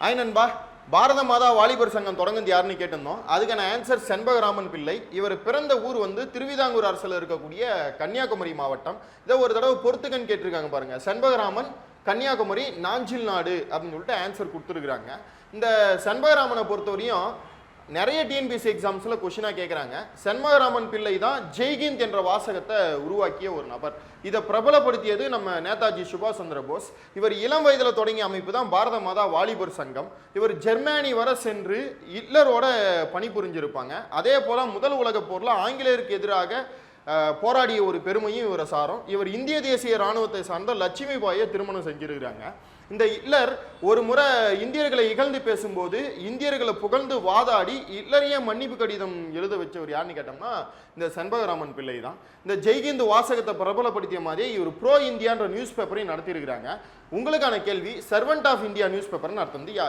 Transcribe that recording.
Hi நண்பா, பாரத மாதா வாலிபர் சங்கம் தொடங்குது யாருன்னு கேட்டிருந்தோம். அதுக்கான ஆன்சர் செண்பகராமன் பிள்ளை. இவர் பிறந்த ஊர் திருவிதாங்கூர் அரசில் இருக்கக்கூடிய கன்னியாகுமரி மாவட்டம். இதை ஒரு தடவை பொறுத்துக்கன்னு கேட்டிருக்காங்க பாருங்க. செண்பகராமன் கன்னியாகுமரி நாஞ்சில் நாடு அப்படின்னு சொல்லிட்டு ஆன்சர் கொடுத்துருக்குறாங்க. இந்த செண்பகராமனை பொறுத்தவரையும் நிறைய டிஎன்பிஎஸ்சி எக்ஸாம்ஸில் கொஷினாக கேட்குறாங்க. செண்பகராமன் பிள்ளை தான் ஜெய்ஹிந்த் என்ற வாசகத்தை உருவாக்கிய ஒரு நபர். இதை பிரபலப்படுத்தியது நம்ம நேதாஜி சுபாஷ் சந்திர போஸ். இவர் இளம் வயதில் தொடங்கிய அமைப்பு தான் பாரத மாதா வாலிபர் சங்கம். இவர் ஜெர்மனி வர சென்று ஹிட்லரோட பணிபுரிஞ்சிருப்பாங்க. அதே போல முதல் உலகப் போரில் ஆங்கிலேயருக்கு எதிராக போராடிய ஒரு பெருமையும் இவரை சாரும். இவர் இந்திய தேசிய இராணுவத்தை சார்ந்த லட்சுமி பாயை திருமணம் செஞ்சிருக்கிறாங்க. இந்த ஹிட்லர் ஒரு முறை இந்தியர்களை இகழ்ந்து பேசும்போது இந்தியர்களை புகழ்ந்து வாதாடி ஹிட்லரையே மன்னிப்பு கடிதம் எழுத வச்சவர் யாருன்னு கேட்டோம்னா இந்த செண்பகராமன் பிள்ளை தான். இந்த ஜெய்ஹிந்த் வாசகத்தை பிரபலப்படுத்திய மாதிரியே இவர் ப்ரோ இந்தியான்ற நியூஸ் பேப்பரையும் நடத்தியிருக்கிறாங்க. உங்களுக்கான கேள்வி, சர்வெண்ட் ஆஃப் இந்தியா நியூஸ் பேப்பர்னு அர்த்தம் யார்?